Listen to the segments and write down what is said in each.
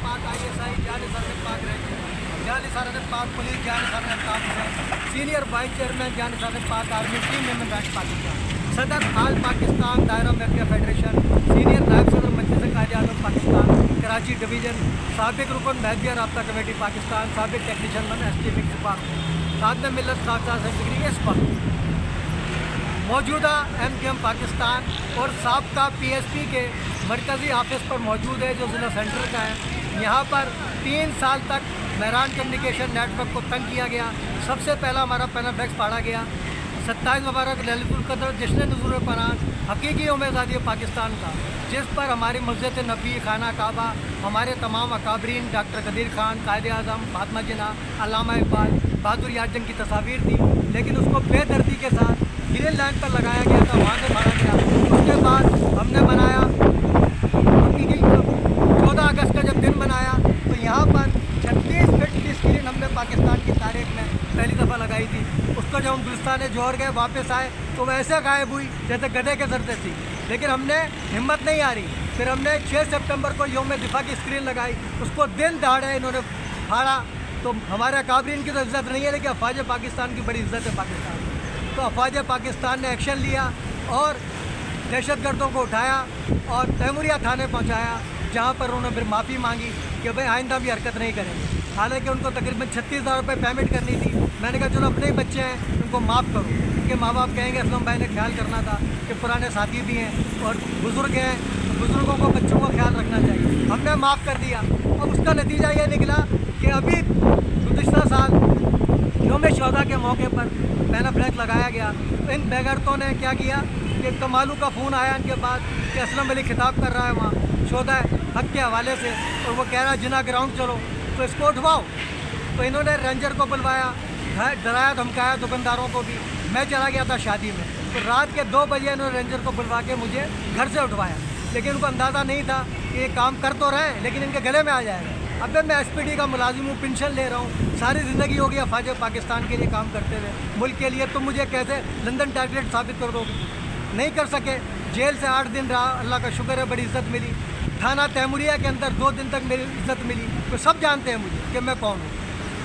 पाक ISI जाने sir पाक रहे जाने सर पाक पुलिस जाने सर पाक सीनियर वाइस चेयरमैन जाने सर पाक आर्मी टीम मेंबर बैठ पाकिस्तान सदर आल पाकिस्तान दायरा मीडिया फेडरेशन सीनियर नायब सदर मजलिस कायद-ए-आज़म पाकिस्तान कराची डिवीज़न साबिक रुकन महजिया राब्ता कमेटी पाकिस्तान साबिक टेक्नीशियन मन ST मिक्स पाक साथ में मिलत साथ डिग्री इस पर मौजूदा MKM पाकिस्तान और साबका PSP के मरकज़ी ऑफिस पर मौजूद है जो ज़िला सेंटर का है। यहाँ पर 3 साल तक मेहरान कम्युनिकेशन नेटवर्क को तंग किया गया। सबसे पहला हमारा पैनाफ्लेक्स फाड़ा गया। 27 मुबारक लैलतुल क़द्र जश्न नुज़ूल क़ुरान हकीकी यौम-ए-आज़ादी पाकिस्तान का, जिस पर हमारी मस्जिद नबी खाना काबा हमारे तमाम अकाबरीन डॉक्टर कदीर खान कायद-ए-आज़म फातिमा जिन्ना अल्लामा इकबाल बहादुर यार जंग की तस्वीर थी, लेकिन उसको बेदर्दी के साथ ग्रीन लाइन पर लगाया गया था, वहाँ से फाड़ा गया। उसके बाद हमने बनाया 14 अगस्त का जब दिन बनाया तो यहाँ पर 36 फीट की स्क्रीन हमने पाकिस्तान की तारीख में पहली दफ़ा लगाई थी। उसको जब हम गुलिस्तान जोड़ गए वापस आए तो वैसे गायब हुई जैसे गधे के सर से थी, लेकिन हमने हिम्मत नहीं आ रही। फिर हमने 6 सितंबर को यौम दिफा की स्क्रीन लगाई, उसको दिन दहाड़े इन्होंने फाड़ा। तो हमारे अकाबरीन की तो इज़्ज़त नहीं है, लेकिन अफवाज पाकिस्तान की बड़ी इज़्ज़त है पाकिस्तान। तो अफवाज पाकिस्तान ने एक्शन लिया और दहशतगर्दों को उठाया और तैमूरिया थाने पहुंचाया, जहां पर उन्होंने फिर माफ़ी मांगी कि भाई आइंदा भी हरकत नहीं करेंगे। हालांकि उनको तकरीबन 36,000 रुपये पेमेंट करनी थी। मैंने कहा चलो अपने ही बच्चे हैं, उनको माफ़ करो, उनके माँ बाप कहेंगे असलम भाई ने ख्याल करना था कि पुराने साथी भी हैं और बुज़ुर्ग हैं, बुज़ुर्गों को बच्चों का ख्याल रखना चाहिए। हमने माफ़ कर दिया। अब उसका नतीजा ये निकला कि अभी गुज़िश्ता साल यौम शोहदा के मौके पर पैनाफ्लेक्स लगाया गया। तो इन बेगरतों ने क्या किया कि कमालू का फ़ोन आया इनके बाद कि असलम अली खिताब कर रहा है वहाँ शोहदा हक के हवाले से, और वो कह रहा है जिना ग्राउंड चलो तो इसको उठवाओ। तो इन्होंने रेंजर को बुलवाया, डराया धमकाया दुकानदारों को भी। मैं चला गया था शादी में, तो रात के 2 बजे इन्होंने रेंजर को बुलवा के मुझे घर से उठवाया, लेकिन उनको अंदाज़ा नहीं था कि ये काम कर तो रहे लेकिन इनके गले में आ जाएगा। अब मैं SPD का मुलाजिम हूँ, पेंशन ले रहा हूँ, सारी ज़िंदगी हो गई अफवाज पाकिस्तान के लिए काम करते हुए मुल्क के लिए। तुम मुझे कैसे लंदन टारगेट साबित कर दोगे? नहीं कर सके। जेल से 8 दिन रहा, अल्लाह का शुक्र है बड़ी इज़्ज़त मिली। थाना तैमूरिया के अंदर 2 दिन तक मेरी इज़्ज़त मिली। तो सब जानते हैं मुझे कि मैं कौन हूँ,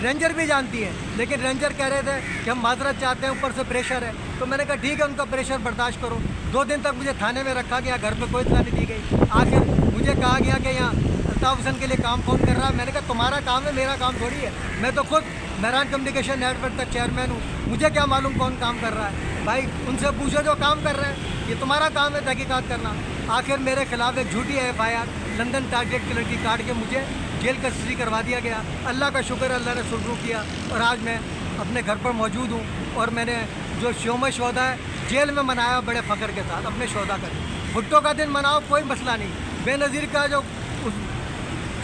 रेंजर भी जानती है, लेकिन रेंजर कह रहे थे कि हम माजरत चाहते हैं, ऊपर से प्रेशर है। तो मैंने कहा ठीक है, उनका प्रेशर बर्दाश्त करो। 2 दिन तक मुझे थाने में रखा गया, घर पे कोई इत्तला नहीं दी गई। आखिर मुझे कहा गया कि यहाँ अल्ताफ़ हुसैन के लिए काम कौन कर रहा है? मैंने कहा तुम्हारा काम है, मेरा काम थोड़ी है। मैं तो खुद मेहरान कम्युनिकेशन नेटवर्क का चेयरमैन हूँ, मुझे क्या मालूम कौन काम कर रहा है? भाई उनसे पूछो जो काम कर रहे हैं, ये तुम्हारा काम है तहकीकात करना। आखिर मेरे खिलाफ एक झूठी FIR लंदन टारगेट की लड़की काट के मुझे जेल कस्टडी करवा दिया गया। अल्लाह का शुक्र, अल्लाह ने सुलझू किया और आज मैं अपने घर पर मौजूद हूँ। और मैंने जो यौम शोहदा है जेल में मनाया बड़े फ़ख्र के साथ, अपने शोहदा का दिन। भुट्टो का दिन मनाओ, कोई मसला नहीं। बेनज़ीर का जो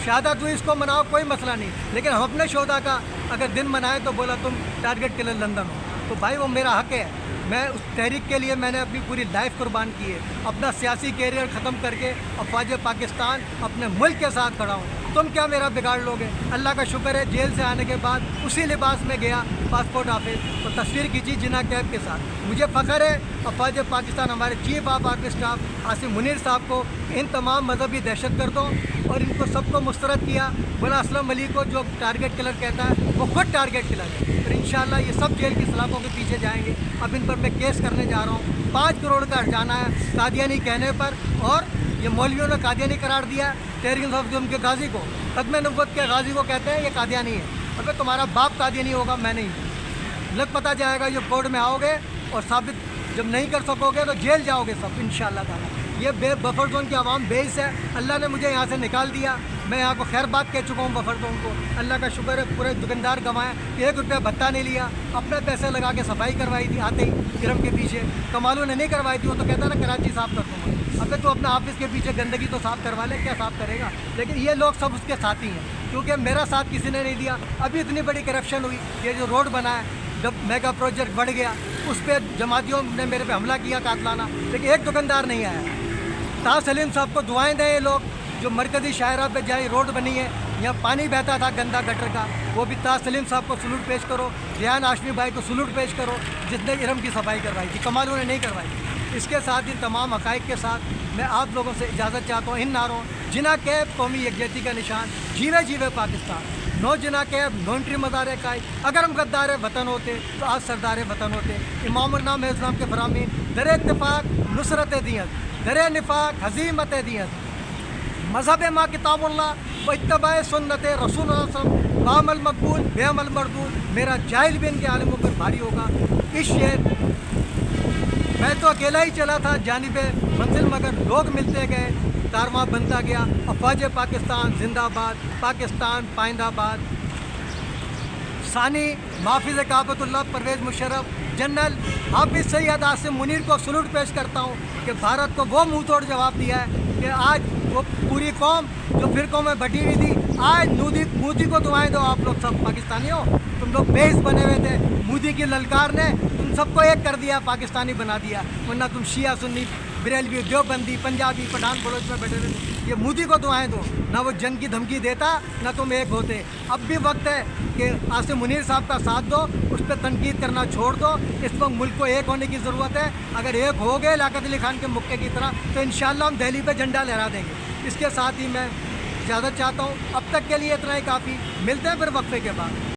शहादत हुई इसको मनाओ, कोई मसला नहीं। लेकिन हम अपने शोहदा का अगर दिन मनाएं तो बोला तुम टारगेट किलर लंदन हो, तो भाई वो मेरा हक़ है। मैं उस तहरीक के लिए मैंने अपनी पूरी लाइफ कुर्बान की है। अपना सियासी कैरियर ख़त्म करके अफवाज पाकिस्तान अपने मुल्क के साथ खड़ा हूँ। तुम क्या मेरा बिगाड़ लोगे? अल्लाह का शुक्र है जेल से आने के बाद उसी लिबास में गया पासपोर्ट ऑफिस, तो तस्वीर खींची जिना कैब के साथ। मुझे फ़ख्र है अफवाज पाकिस्तान हमारे chief of army staff Asim Munir साहब को, इन तमाम मजहबी दहशतगर्दों और इनको सबको मुस्तरद किया। बोला असलम अली को जो टारगेट किलर कहता है वो खुद टारगेट किलर है। फिर इंशाल्लाह ये सब जेल की सलाखों के पीछे जाएंगे। अब इन पर मैं केस करने जा रहा हूँ। 5 करोड़ का हर्जाना है कादियानी कहने पर, और ये मौलवियों ने कादियानी करार दिया तहरीक के गाजी को, ख़त्म नबूवत के गाजी को कहते हैं ये कादियानी है। अगर तुम्हारा बाप कादियानी होगा, मैं नहीं, लग पता जाएगा। जब कोर्ट में आओगे और साबित जब नहीं कर सकोगे तो जेल जाओगे सब इंशाअल्लाह ताला। ये बफर जोन की आवाम बेइस है, अल्लाह ने मुझे यहाँ से निकाल दिया। मैं यहाँ को खैर बात कह चुका हूँ बफर जोन को। अल्लाह का शुक्र है पूरे दुकानदार गंवाए, 1 रुपया भत्ता नहीं लिया, अपने पैसे लगा के सफाई करवाई थी आते ही इरम के पीछे। कमालू ने नहीं करवाई थी, वो तो कहता ना कराची साफ़ कर दूँगा। अबे तो अपना ऑफिस के पीछे गंदगी तो साफ़ करवा ले, क्या साफ़ करेगा? लेकिन ये लोग सब उसके साथी हैं, क्योंकि मेरा साथ किसी ने नहीं दिया। अभी इतनी बड़ी करप्शन हुई, ये जो रोड बना है, जब मेगा प्रोजेक्ट बढ़ गया उस पर जमातियों ने मेरे पे हमला किया कातलाना, लेकिन एक दुकानदार नहीं आया। ताज सलीम साहब को दुआएं दें ये लोग, जो मरकज़ी शाहरा पे जहाँ रोड बनी है, यहाँ पानी बहता था गंदा गटर का, वो भी ताज सलीम साहब को सलूट पेश करो। रियान हाशमी भाई को सलूट पेश करो, जिसने इरम की सफाई करवाई थी, कमालू ने नहीं करवाई। اس کے ساتھ ہی تمام حقائق کے ساتھ میں آپ لوگوں سے اجازت چاہتا ہوں ان نعروں جنا کیب قومی یکجہتی کا نشان، جیوے جیوے پاکستان، نو جنا کیب، نو انٹری مزار قائد، اگر ہم غدار وطن ہوتے تو آج سردار وطن ہوتے، امام النام اسلام کے فرامین، در اتفاق نصرت دیت، در نفاق حزیمت دیت، مذہب ماں کتاب اللہ و اتباع سنت رسول اللہ صلی اللہ علیہ وسلم، بعمل مقبول بے عمل مردود، میرا جاہل بھی ان کے عالموں پر بھاری ہوگا۔ اس شعر میں تو اکیلا ہی چلا تھا جانب منزل، مگر لوگ ملتے گئے، کارواں بنتا گیا، افواج پاکستان زندہ باد، پاکستان پائندہ آباد۔ ثانی محافظ کعبۃ اللہ پرویز مشرف جنرل حافظ سید عاصم منیر کو سلوٹ پیش کرتا ہوں کہ بھارت کو وہ منہ توڑ جواب دیا ہے کہ آج وہ پوری قوم جو فرقوں میں بٹی ہوئی تھی، آج مودی کو دعائیں دو۔ آپ لوگ سب پاکستانی ہو، تم لوگ بیس بنے ہوئے تھے، مودی کی للکار نے تم سب کو ایک کر دیا، پاکستانی بنا دیا، ورنہ تم شیعہ سنی بریلوی دیوبندی پنجابی پٹھان بلوچ میں بیٹھے ہوئے تھے۔ یہ مودی کو دعائیں دو، نہ وہ جنگ کی دھمکی دیتا نہ تم ایک ہوتے۔ اب بھی وقت ہے کہ عاصم منیر صاحب کا ساتھ دو، اس پہ تنقید کرنا چھوڑ دو۔ اس وقت ملک کو ایک ہونے کی ضرورت ہے، اگر ایک ہو گئے لیاقت علی خان کے مکے کی طرح تو انشاءاللہ ہم دہلی پہ جھنڈا لہرا دیں گے۔ اس کے ساتھ ہی میں اجازت چاہتا ہوں، اب تک کے لیے اتنا ہی کافی، ملتے ہیں پھر وقفے کے بعد۔